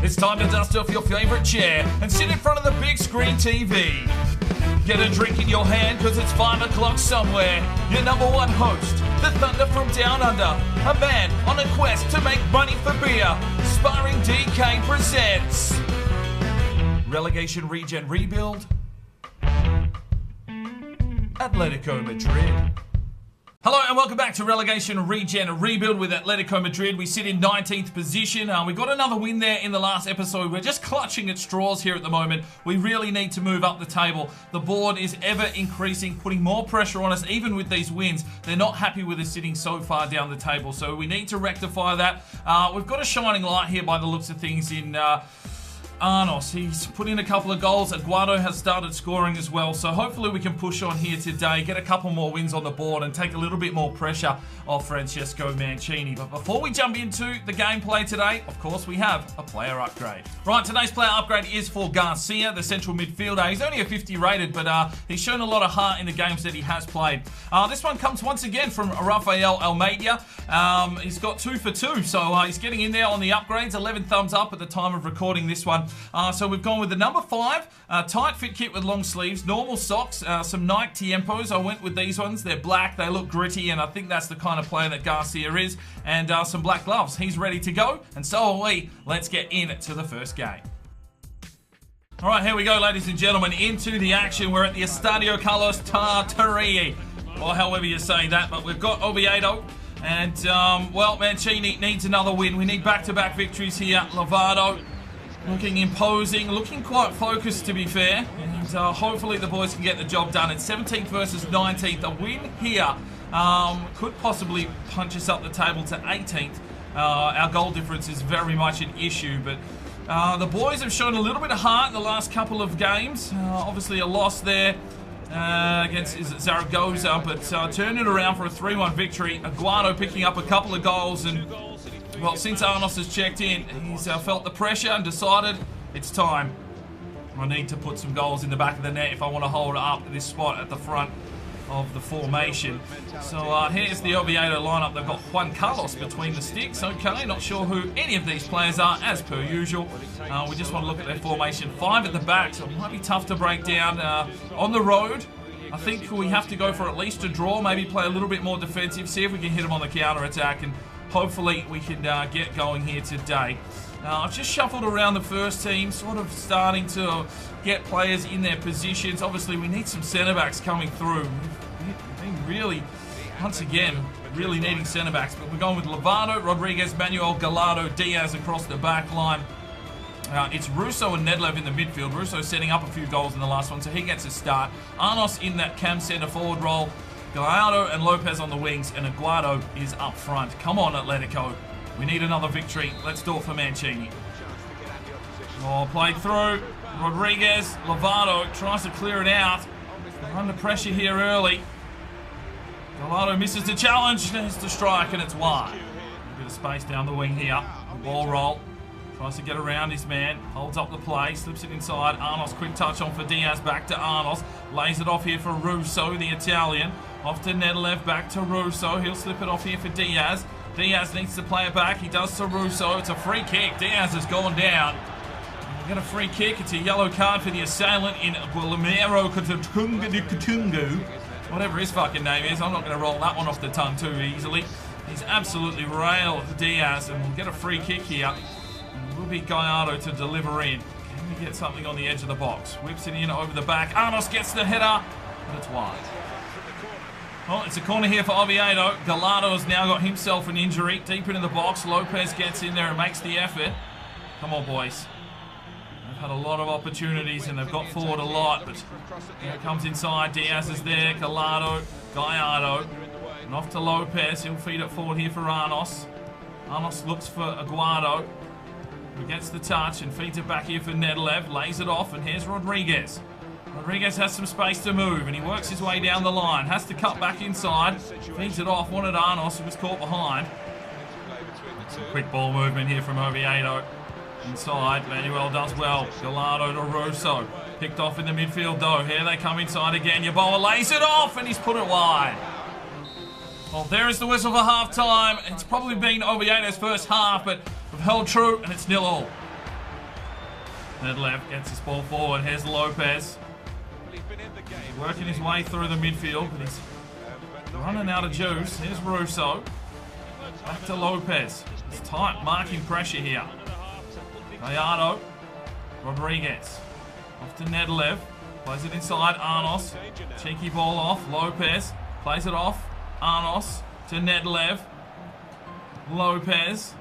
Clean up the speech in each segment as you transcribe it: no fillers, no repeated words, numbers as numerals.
It's time to dust off your favourite chair and sit in front of the big screen TV. Get a drink in your hand because it's 5 o'clock somewhere. Your number one host, the Thunder from Down Under, a man on a quest to make money for beer. Sparring DK presents Relegation Regen Rebuild, Atletico Madrid. Hello and welcome back to Relegation Regen Rebuild with Atletico Madrid. We sit in 19th position. We got another win there in the last episode. We're just clutching at straws here at the moment. We really need to move up the table. The board is ever increasing, putting more pressure on us even with these wins. They're not happy with us sitting so far down the table, so we need to rectify that. We've got a shining light here by the looks of things in Arnos. He's put in a couple of goals. Aguado has started scoring as well, so hopefully we can push on here today, get a couple more wins on the board and take a little bit more pressure off Francesco Mancini. But before we jump into the gameplay today, of course we have a player upgrade. Right, today's player upgrade is for Garcia, the central midfielder. He's only a 50 rated, but he's shown a lot of heart in the games that he has played. This one comes once again from Rafael Almeida. He's got 2 for 2, so he's getting in there on the upgrades. 11 thumbs up at the time of recording this one. So we've gone with the number 5, tight fit kit with long sleeves, normal socks, some Nike Tiempos. I went with these ones. They're black, they look gritty, and I think that's the kind of player that Garcia is. And some black gloves. He's ready to go, and so are we. Let's get into the first game. All right, here we go, ladies and gentlemen, into the action. We're at the Estadio Carlos Tartarii, or however you say that, but we've got Oviedo. And, well, Mancini needs another win. We need back-to-back victories here. Lovato looking imposing, looking quite focused, to be fair. And hopefully the boys can get the job done. It's 17th versus 19th. A win here could possibly punch us up the table to 18th. Our goal difference is very much an issue, but the boys have shown a little bit of heart in the last couple of games. Obviously a loss there against Zaragoza, but turned it around for a 3-1 victory. Aguado picking up a couple of goals, and well, since Arnos has checked in, he's felt the pressure and decided it's time. I need to put some goals in the back of the net if I want to hold up this spot at the front of the formation. So here's the Oviedo lineup. They've got Juan Carlos between the sticks. Okay, not sure who any of these players are, as per usual. We just want to look at their formation. 5 at the back, so it might be tough to break down. On the road, I think we have to go for at least a draw, maybe play a little bit more defensive, see if we can hit them on the counter-attack, and hopefully we can get going here today. I've just shuffled around the first team, sort of starting to get players in their positions. Obviously, we need some centre-backs coming through. We've been really, once again, really needing centre-backs. But we're going with Lovato, Rodriguez, Manuel, Gallardo, Diaz across the back line. It's Russo and Nedlev in the midfield. Russo setting up a few goals in the last one, so he gets a start. Arnos in that cam centre-forward role. Gallardo and Lopez on the wings, and Aguado is up front. Come on, Atletico. We need another victory. Let's do it for Mancini. Oh, played through. Rodriguez. Lovato tries to clear it out. They're under pressure here early. Gallardo misses the challenge. There's the strike, and it's wide. A bit of space down the wing here. Ball roll. Tries to get around his man. Holds up the play. Slips it inside. Arnos, quick touch on for Diaz. Back to Arnos. Lays it off here for Russo, the Italian. Off to Nedlev. Back to Russo. He'll slip it off here for Diaz. Diaz needs to play it back. He does to Russo. It's a free kick. Diaz has gone down. We get a free kick. It's a yellow card for the assailant in Guillermo Katungu. Whatever his fucking name is. I'm not going to roll that one off the tongue too easily. He's absolutely railed Diaz, and we'll get a free kick here. And it will be Gallardo to deliver in. Can we get something on the edge of the box? Whips it in over the back. Arnos gets the header, but it's wide. Well, it's a corner here for Oviedo. Gallardo has now got himself an injury. Deep into the box. Lopez gets in there and makes the effort. Come on, boys. They've had a lot of opportunities and they've got forward a lot, but here it comes inside. Diaz is there. Gallardo. Gallardo. And off to Lopez. He'll feed it forward here for Arnos. Arnos looks for Aguado. He gets the touch and feeds it back here for Nedlev. Lays it off, and here's Rodriguez. Rodriguez has some space to move, and he works his way down the line. Has to cut back inside. Feeds it off. Wanted Arnos, who was caught behind. Some quick ball movement here from Oviedo. Inside, Manuel does well. Gallardo to Russo. Picked off in the midfield, though. Here they come inside again. Yeboah lays it off, and he's put it wide. Well, there is the whistle for half-time. It's probably been Oviedo's first half, but we've held true, and it's 0-0. Nedlev gets his ball forward. Here's Lopez. Working his way through the midfield, but he's running out of juice. Here's Russo. Back to Lopez. It's tight marking pressure here. Gallardo. Rodriguez. Off to Nedlev. Plays it inside. Arnos. Cheeky ball off. Lopez. Plays it off. Arnos to Nedlev. Lopez.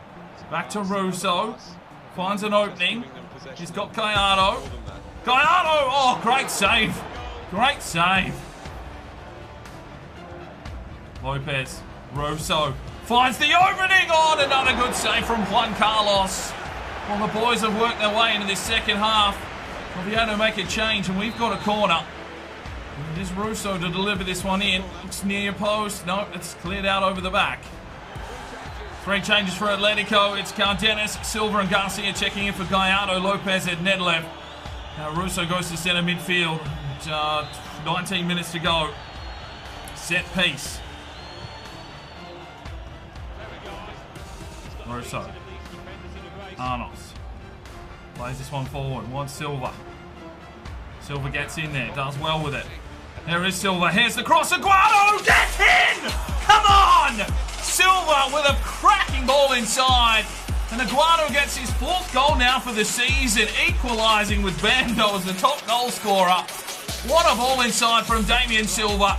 Back to Russo. Finds an opening. He's got Gallardo. Gallardo! Oh, great save. Great save. Lopez. Russo. Finds the opening. Oh, and another good save from Juan Carlos. Well, the boys have worked their way into this second half. We'll be able to make a change, and we've got a corner. It is Russo to deliver this one in. Looks near your post. No, it's cleared out over the back. 3 changes for Atletico. It's Cardenas, Silva and Garcia checking in for Gallardo, Lopez and Nedlev. Now Russo goes to centre midfield. 19 minutes to go. Set piece. Russo. Arnos. Plays this one forward. Wants Silva. Silva gets in there. Does well with it. There is Silva. Here's the cross. Aguado gets in! Come on! Silva with a cracking ball inside. And Aguado gets his 4th goal now for the season, equalising with Bando as the top goal scorer. What a ball inside from Damien Silva.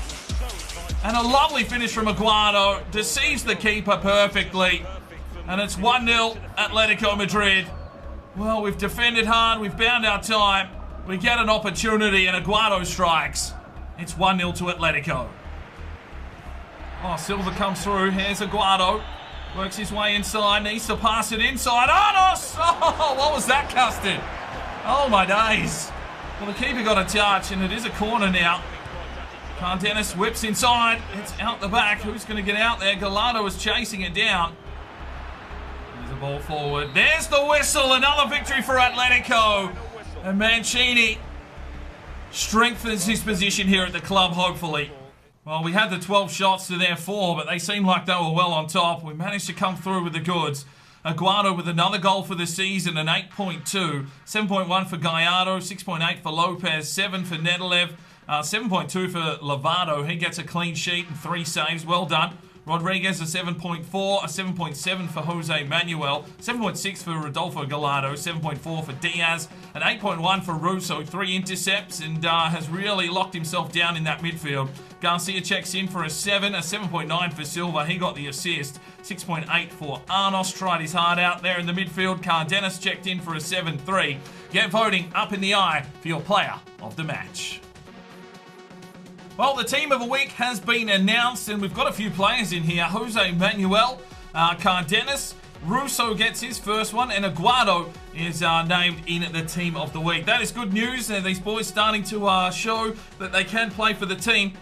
And a lovely finish from Aguado. Deceives the keeper perfectly. And it's 1-0 Atletico Madrid. Well, we've defended hard. We've bound our time. We get an opportunity and Aguado strikes. It's 1-0 to Atletico. Oh, Silva comes through. Here's Aguado. Works his way inside. Needs to pass it inside. Arnos! Oh, what was that, Custard? Oh, my days. Well, the keeper got a touch, and it is a corner now. Cardenas whips inside. It's out the back. Who's going to get out there? Gallardo is chasing it down. There's the ball forward. There's the whistle. Another victory for Atletico. And Mancini strengthens his position here at the club, hopefully. Well, we had the 12 shots to their 4, but they seemed like they were well on top. We managed to come through with the goods. Aguado with another goal for the season, an 8.2. 7.1 for Gallardo, 6.8 for Lopez, 7 for Nedlev, 7.2 for Lovato. He gets a clean sheet and 3 saves. Well done. Rodriguez a 7.4, a 7.7 for Jose Manuel, 7.6 for Rodolfo Gallardo, 7.4 for Diaz, an 8.1 for Russo, 3 intercepts, and has really locked himself down in that midfield. Garcia checks in for a 7, a 7.9 for Silva. He got the assist. 6.8 for Arnos. Tried his heart out there in the midfield. Cardenas checked in for a 7.3. Get voting up in the eye for your player of the match. Well, the team of the week has been announced, and we've got a few players in here. Jose Manuel, Cardenas, Russo gets his first one, and Aguado is named in the team of the week. That is good news. These boys starting to show that they can play for the team.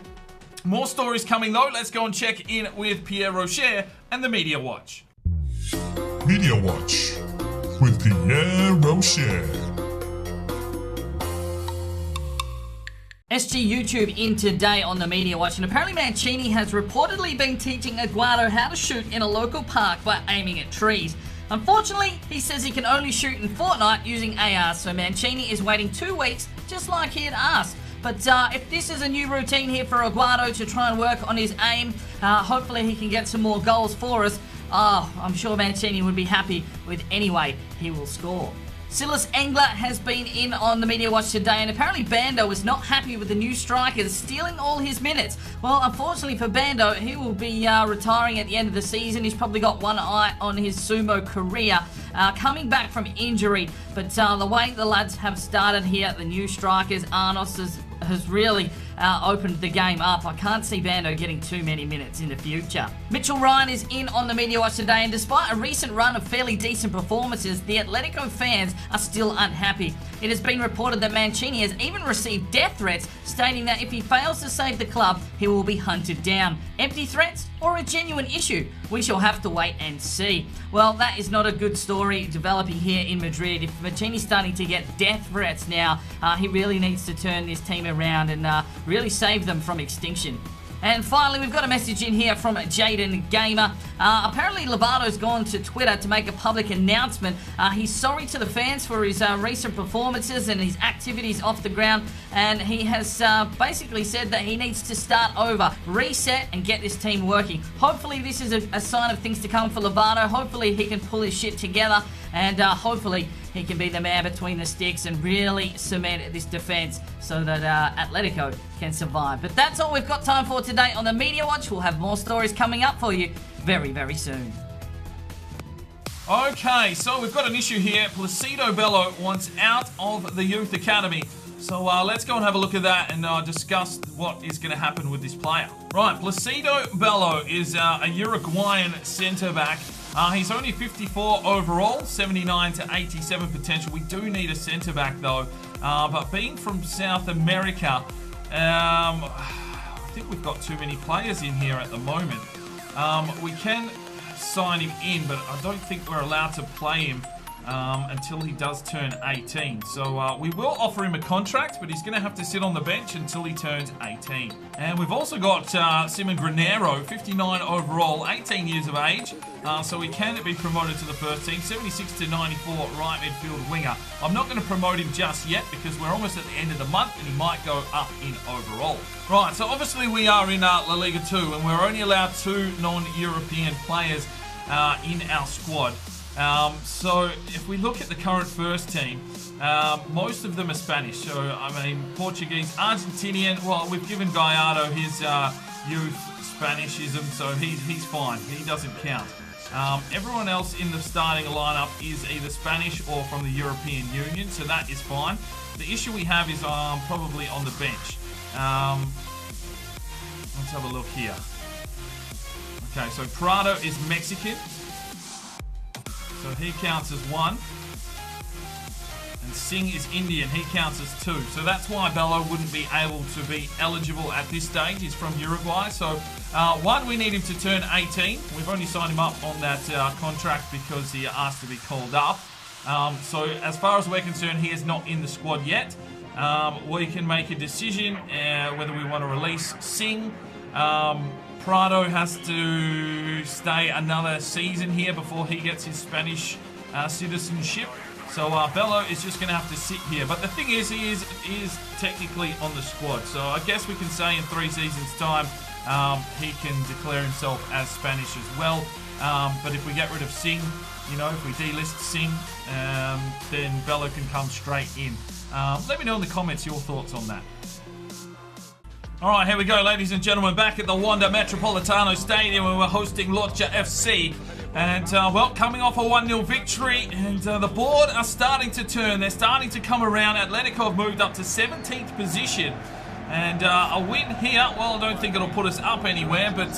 More stories coming though. Let's go and check in with Pierre Rocher and the Media Watch. Media Watch with Pierre Rocher. SG YouTube in today on the Media Watch, and apparently Mancini has reportedly been teaching Aguado how to shoot in a local park by aiming at trees. Unfortunately, he says he can only shoot in Fortnite using AR, so Mancini is waiting 2 weeks just like he had asked. But if this is a new routine here for Aguado to try and work on his aim, hopefully he can get some more goals for us. I'm sure Mancini would be happy with any way he will score. Silas Engler has been in on the Media Watch today, and apparently Bando is not happy with the new strikers stealing all his minutes. Well, unfortunately for Bando, he will be retiring at the end of the season. He's probably got one eye on his sumo career, coming back from injury. But the way the lads have started here, the new strikers, Arnos has really opened the game up. I can't see Bando getting too many minutes in the future. Mitchell Ryan is in on the Media Watch today, and despite a recent run of fairly decent performances, the Atletico fans are still unhappy. It has been reported that Mancini has even received death threats, stating that if he fails to save the club, he will be hunted down. Empty threats or a genuine issue? We shall have to wait and see. Well, that is not a good story developing here in Madrid. If Mancini's starting to get death threats now, he really needs to turn this team around and really save them from extinction. And finally, we've got a message in here from Jaden Gamer. Apparently, Lovato's gone to Twitter to make a public announcement. He's sorry to the fans for his recent performances and his activities off the ground. And he has basically said that he needs to start over, reset, and get this team working. Hopefully, this is a sign of things to come for Lovato. Hopefully, he can pull his shit together. And hopefully, he can be the man between the sticks and really cement this defense so that Atletico can survive. But that's all we've got time for today on the Media Watch. We'll have more stories coming up for you very, very soon. Okay, so we've got an issue here. Placido Bello wants out of the Youth Academy. So let's go and have a look at that and discuss what is going to happen with this player. Right, Placido Bello is a Uruguayan centre-back. He's only 54 overall, 79 to 87 potential. We do need a centre-back though. But being from South America, I think we've got too many players in here at the moment. We can sign him in, but I don't think we're allowed to play him until he does turn 18. So we will offer him a contract, but he's going to have to sit on the bench until he turns 18. And we've also got Simon Granero, 59 overall, 18 years of age. So he can be promoted to the first team, 76 to 94 right midfield winger. I'm not going to promote him just yet because we're almost at the end of the month and he might go up in overall. Right, so obviously we are in La Liga 2 and we're only allowed 2 non-European players in our squad. So if we look at the current first team, most of them are Spanish. So, I mean, Portuguese, Argentinian, well, we've given Gallardo his youth Spanishism, so he's fine. He doesn't count. Everyone else in the starting lineup is either Spanish or from the European Union, so that is fine. The issue we have is probably on the bench. Let's have a look here. Okay, so Prado is Mexican. So he counts as 1. And Singh is Indian. He counts as 2. So that's why Bello wouldn't be able to be eligible at this stage. He's from Uruguay. So, 1, we need him to turn 18. We've only signed him up on that contract because he asked to be called up. So as far as we're concerned, he is not in the squad yet. We can make a decision whether we want to release Singh. Prado has to stay another season here before he gets his Spanish citizenship. So Bello is just going to have to sit here. But the thing is, he is technically on the squad. So I guess we can say in 3 seasons' time, he can declare himself as Spanish as well. But if we get rid of Singh, you know, if we delist Singh, then Bello can come straight in. Let me know in the comments your thoughts on that. Alright, here we go, ladies and gentlemen, back at the Wanda Metropolitano Stadium where we're hosting Lorca FC. And, well, coming off a 1-0 victory, and the board are starting to turn. They're starting to come around. Atletico have moved up to 17th position. And a win here, well, I don't think it'll put us up anywhere, but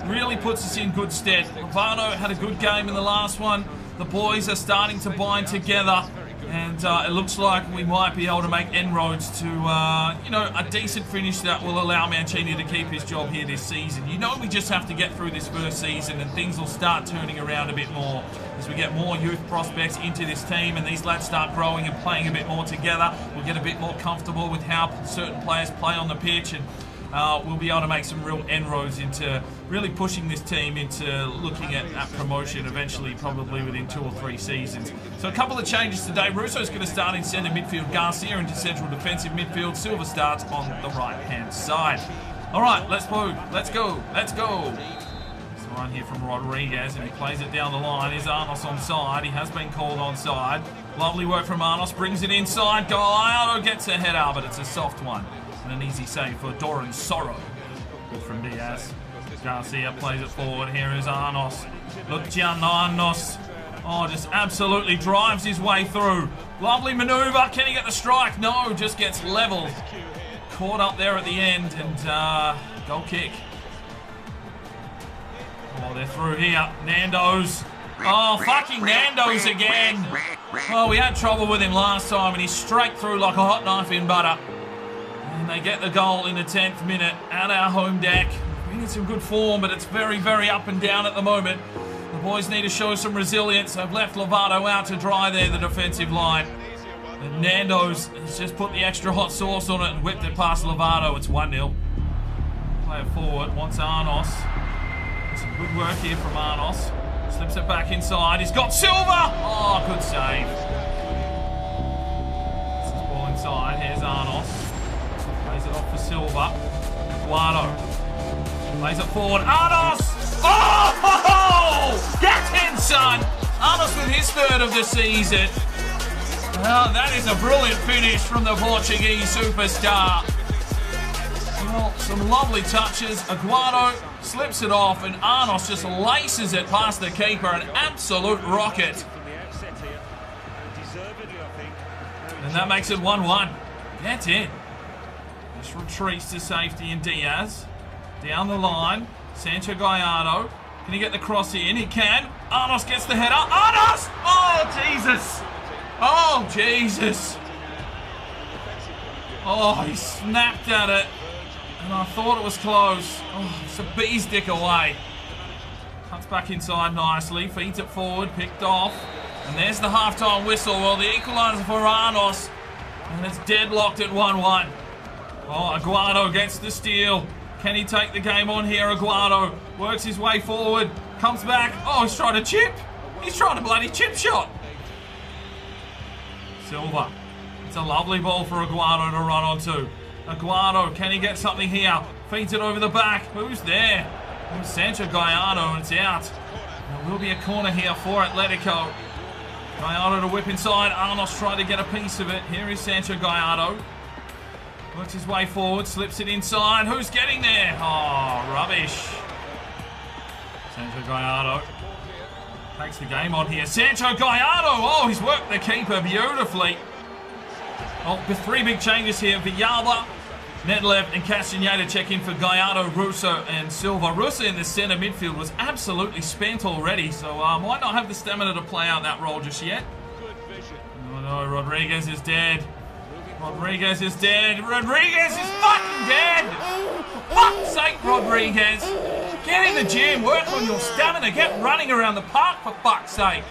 really puts us in good stead. Lovato had a good game in the last one. The boys are starting to bind together. And it looks like we might be able to make inroads to, you know, a decent finish that will allow Mancini to keep his job here this season. You know, we just have to get through this first season and things will start turning around a bit more as we get more youth prospects into this team and these lads start growing and playing a bit more together. We'll get a bit more comfortable with how certain players play on the pitch and we'll be able to make some real inroads into really pushing this team into looking at promotion eventually, probably within 2 or 3 seasons. So a couple of changes today. Russo's going to start in centre midfield, Garcia into central defensive midfield, Silva starts on the right-hand side. All right, let's move. Let's go. Let's go. It's a run here from Rodriguez, and he plays it down the line. Is Arnos onside? He has been called onside. Lovely work from Arnos. Brings it inside. Gallardo gets a header, but it's a soft one. And an easy save for Doran Sorrow. Good from Diaz. Garcia plays it forward. Here is Arnos. Look, Arnos. Oh, just absolutely drives his way through. Lovely manoeuvre. Can he get the strike? No, just gets leveled. Caught up there at the end and goal kick. Oh, they're through here. Nando's. Oh, fucking Nando's again. Well, we had trouble with him last time and he's straight through like a hot knife in butter. And they get the goal in the 10th minute at our home deck. Bringing some good form, but it's very, very up and down at the moment. The boys need to show some resilience. They've left Lovato out to dry there, the defensive line. And Nando's has just put the extra hot sauce on it and whipped it past Lovato. It's 1-0. Play it forward. Wants Arnos. Some good work here from Arnos. Slips it back inside. He's got Silva. Oh, good save. This is ball inside. Here's Arnos. Plays it off for Silva. Guado. Plays it forward. Arnos. Oh! Get in, son. Arnos with his third of the season. Oh, that is a brilliant finish from the Portuguese superstar. Well, some lovely touches. Aguado slips it off, and Arnos just laces it past the keeper. An absolute rocket. And that makes it 1-1. That's it. Just retreats to safety in Diaz. Down the line. Sancho Gallardo. Can he get the cross in? He can. Arnos gets the header. Arnos! Oh, Jesus. Oh, Jesus. Oh, he snapped at it. And I thought it was close. Oh, it's a bee's dick away. Cuts back inside nicely. Feeds it forward. Picked off. And there's the halftime whistle. Well, the equaliser for Arnos. And it's deadlocked at 1-1. Oh, Aguado gets the steal. Can he take the game on here? Aguado works his way forward. Comes back. Oh, he's trying to chip. He's trying to bloody chip shot. Silva. It's a lovely ball for Aguado to run onto. Aguado, can he get something here? Feeds it over the back. Who's there? It was Sancho Gallardo, and it's out. There will be a corner here for Atletico. Gallardo to whip inside. Arnos trying to get a piece of it. Here is Sancho Gallardo. Works his way forward, slips it inside. Who's getting there? Oh, rubbish. Sancho Gallardo takes the game on here. Sancho Gallardo. Oh, he's worked the keeper beautifully. Oh, with three big changes here. Villalba, Nedlev and Castaneda check in for Gallardo, Russo and Silva. Russo in the centre midfield was absolutely spent already, so might not have the stamina to play out that role just yet. Oh no, Rodriguez is dead. Rodriguez is dead. Rodriguez is fucking dead. For fuck's sake, Rodriguez. Get in the gym, work on your stamina, get running around the park for fuck's sake.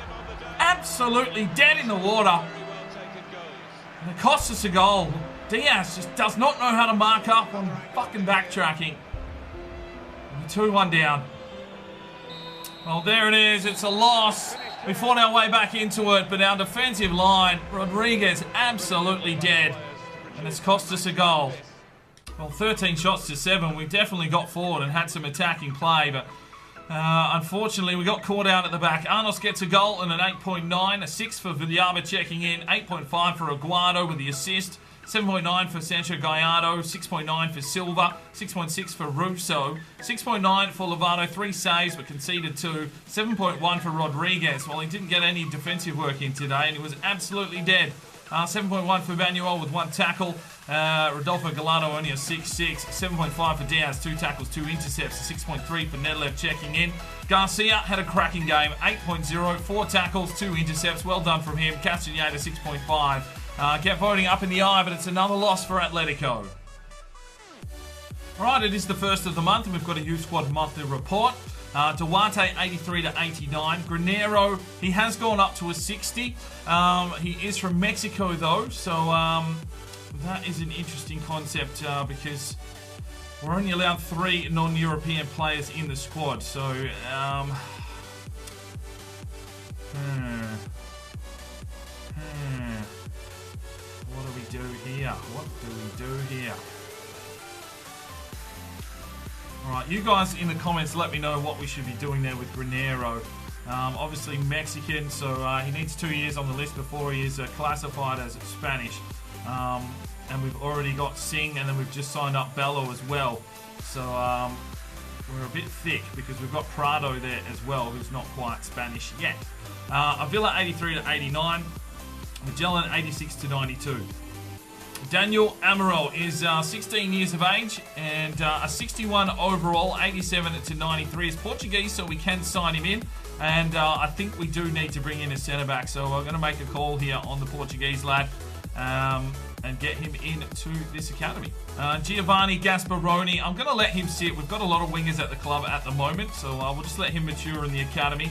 Absolutely dead in the water. And it costs us a goal. Diaz just does not know how to mark up on fucking backtracking. 2-1 down. Well, there it is. It's a loss. We fought our way back into it, but our defensive line, Rodriguez, absolutely dead. And it's cost us a goal. Well, 13 shots to 7. We definitely got forward and had some attacking play, but unfortunately, we got caught out at the back. Arnos gets a goal and an 8.9. A 6 for Villalba checking in. 8.5 for Aguado with the assist. 7.9 for Sancho Gallardo, 6.9 for Silva, 6.6 for Russo, 6.9 for Lovato, 3 saves but conceded 2, 7.1 for Rodriguez. Well, he didn't get any defensive work in today and he was absolutely dead. 7.1 for Manuel with 1 tackle, Rodolfo Gallardo only a 6.6, 7.5 for Diaz, 2 tackles, 2 intercepts, 6.3 for Nedlev checking in. Garcia had a cracking game, 8.0, 4 tackles, 2 intercepts, well done from him. Castaneda 6.5. Kept voting up in the eye, but it's another loss for Atletico. Alright, it is the first of the month, and we've got a youth squad monthly report. Duarte, 83 to 89. Granero, he has gone up to a 60. He is from Mexico, though, so that is an interesting concept because we're only allowed 3 non-European players in the squad, so what do we do here? What do we do here? Alright, you guys in the comments let me know what we should be doing there with Granero. Obviously Mexican, so he needs 2 years on the list before he is classified as Spanish. And we've already got Singh, and then we've just signed up Bello as well. So we're a bit thick because we've got Prado there as well, who's not quite Spanish yet. Avila, 83 to 89. Magellan, 86 to 92. Daniel Amaral is 16 years of age and a 61 overall, 87 to 93. He's Portuguese, so we can sign him in. And I think we do need to bring in a centre-back, so we're going to make a call here on the Portuguese lad and get him into this academy. Giovanni Gasparoni, I'm going to let him sit. We've got a lot of wingers at the club at the moment, so we'll just let him mature in the academy.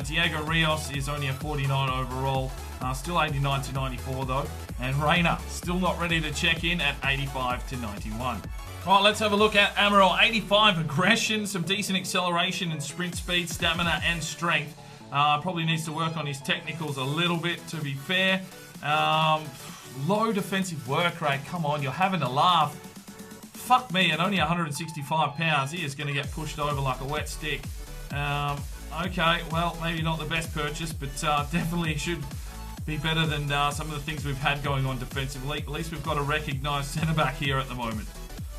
Diego Rios is only a 49 overall. Still 89 to 94 though. And Reina still not ready to check in at 85 to 91. Right, let's have a look at Amaral. 85 aggression, some decent acceleration and sprint speed, stamina and strength. Probably needs to work on his technicals a little bit, to be fair. Low defensive work rate. Come on, you're having a laugh. Fuck me, at only 165 pounds, he is going to get pushed over like a wet stick. Okay, well, maybe not the best purchase, but definitely should be better than some of the things we've had going on defensively. At least we've got a recognised centre-back here at the moment.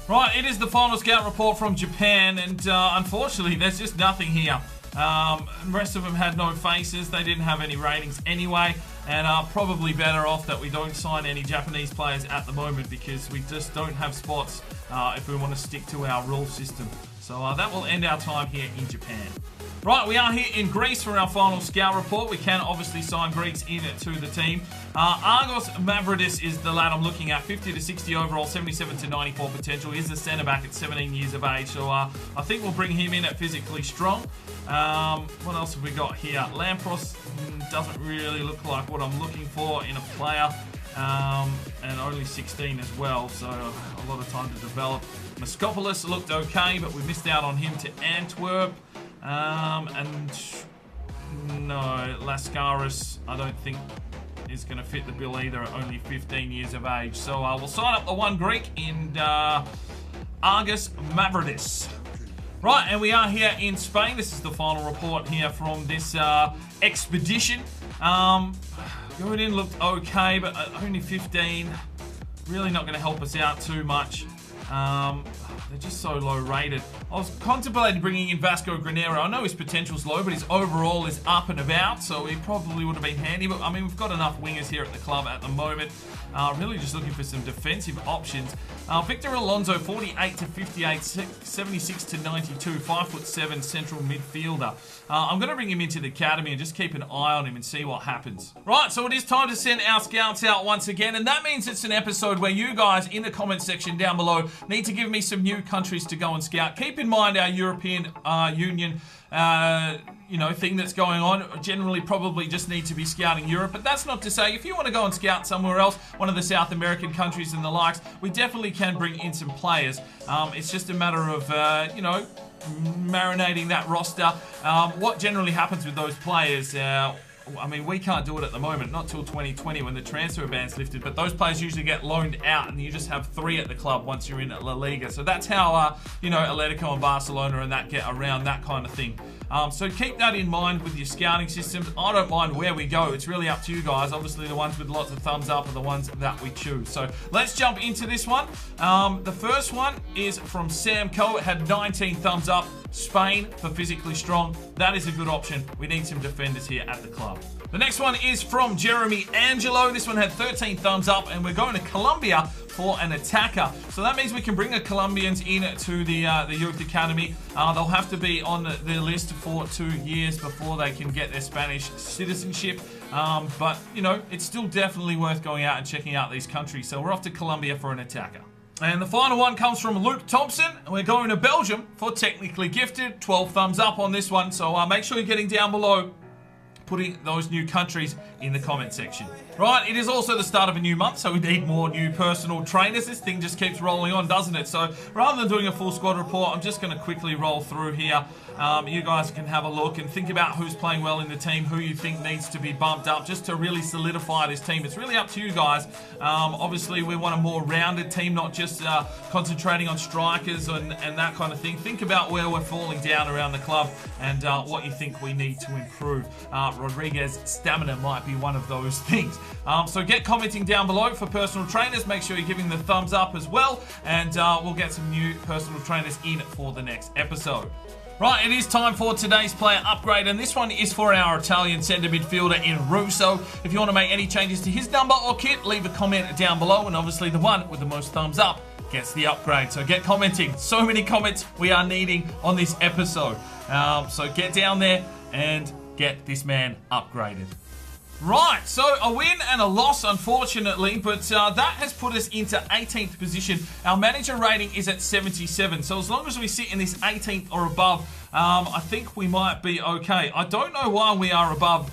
Right, it is the final scout report from Japan, and unfortunately, there's just nothing here. The rest of them had no faces. They didn't have any ratings anyway, and are probably better off that we don't sign any Japanese players at the moment, because we just don't have spots if we want to stick to our rule system. So that will end our time here in Japan. Right, we are here in Greece for our final scout report. We can obviously sign Greeks in to the team. Argos Mavridis is the lad I'm looking at. 50 to 60 overall, 77 to 94 potential. He's a centre-back at 17 years of age. So I think we'll bring him in at physically strong. What else have we got here? Lampros doesn't really look like what I'm looking for in a player. And only 16 as well, so a lot of time to develop. Moskopoulos looked okay, but we missed out on him to Antwerp. And no, Lascaris, I don't think is going to fit the bill either at only 15 years of age. So we'll sign up the one Greek in Argos Mavridis. Right, and we are here in Spain. This is the final report here from this expedition. Going in looked okay, but only 15. Really not going to help us out too much. They're just so low rated. I was contemplating bringing in Vasco Granero. I know his potential's low, but his overall is up and about, so he probably would have been handy. But I mean, we've got enough wingers here at the club at the moment. Really just looking for some defensive options. Victor Alonso, 48 to 58, 76 to 92, 5'7" central midfielder. I'm going to bring him into the academy and just keep an eye on him and see what happens. Right, so it is time to send our scouts out once again, and that means it's an episode where you guys in the comment section down below need to give me some new countries to go and scout. Keep in mind our European Union thing that's going on. Generally probably just need to be scouting Europe, but that's not to say if you want to go and scout somewhere else, one of the South American countries and the likes, we definitely can bring in some players. It's just a matter of marinating that roster. What generally happens with those players, I mean, we can't do it at the moment, not till 2020 when the transfer ban's lifted, but those players usually get loaned out and you just have 3 at the club once you're in La Liga. So that's how, Atletico and Barcelona and that get around that kind of thing. So keep that in mind with your scouting systems. I don't mind where we go. It's really up to you guys. Obviously, the ones with lots of thumbs up are the ones that we choose. So let's jump into this one. The first one is from Sam Coe. It had 19 thumbs up. Spain for physically strong. That is a good option. We need some defenders here at the club. The next one is from Jeremy Angelo. This one had 13 thumbs up, and we're going to Colombia for an attacker. So that means we can bring the Colombians in to the youth academy. They'll have to be on the list for 2 years before they can get their Spanish citizenship. But, it's still definitely worth going out and checking out these countries. So we're off to Colombia for an attacker. And the final one comes from Luke Thompson. We're going to Belgium for technically gifted. 12 thumbs up on this one. So make sure you're getting down below, putting those new countries in the comment section. Right, it is also the start of a new month, so we need more new personal trainers. This thing just keeps rolling on, doesn't it? So rather than doing a full squad report, I'm just going to quickly roll through here. You guys can have a look and think about who's playing well in the team, who you think needs to be bumped up just to really solidify this team. It's really up to you guys. Obviously, we want a more rounded team, not just concentrating on strikers and that kind of thing. Think about where we're falling down around the club and what you think we need to improve. Rodriguez stamina might be one of those things. So get commenting down below for personal trainers. Make sure you're giving the thumbs up as well, and we'll get some new personal trainers in for the next episode. Right, it is time for today's player upgrade, and this one is for our Italian centre midfielder in Russo. If you want to make any changes to his number or kit, leave a comment down below, and obviously the one with the most thumbs up gets the upgrade. So get commenting. So many comments we are needing on this episode. So get down there and get this man upgraded. Right, so a win and a loss, unfortunately, but that has put us into 18th position. Our manager rating is at 77, so as long as we sit in this 18th or above, I think we might be okay. I don't know why we are above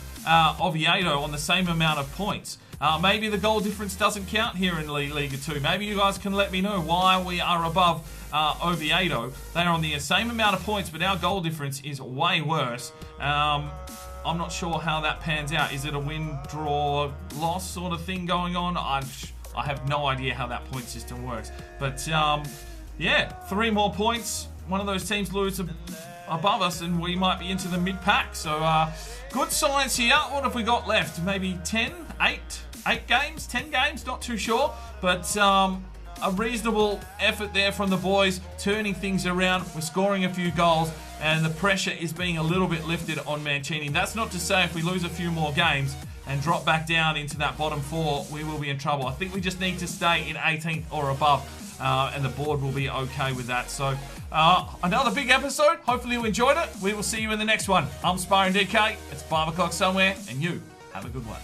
Oviedo on the same amount of points. Maybe the goal difference doesn't count here in Liga 2. Maybe you guys can let me know why we are above Oviedo. They are on the same amount of points, but our goal difference is way worse. I'm not sure how that pans out. Is it a win, draw, loss sort of thing going on? I have no idea how that point system works. But yeah, 3 more points. One of those teams loses above us and we might be into the mid-pack. So good signs here. What have we got left? Maybe 10, 8 games, 10 games, not too sure. But a reasonable effort there from the boys, turning things around. We're scoring a few goals and the pressure is being a little bit lifted on Mancini. That's not to say if we lose a few more games and drop back down into that bottom 4, we will be in trouble. I think we just need to stay in 18th or above and the board will be okay with that. So another big episode. Hopefully you enjoyed it. We will see you in the next one. I'm Sparring DK. It's 5 o'clock somewhere and you have a good one.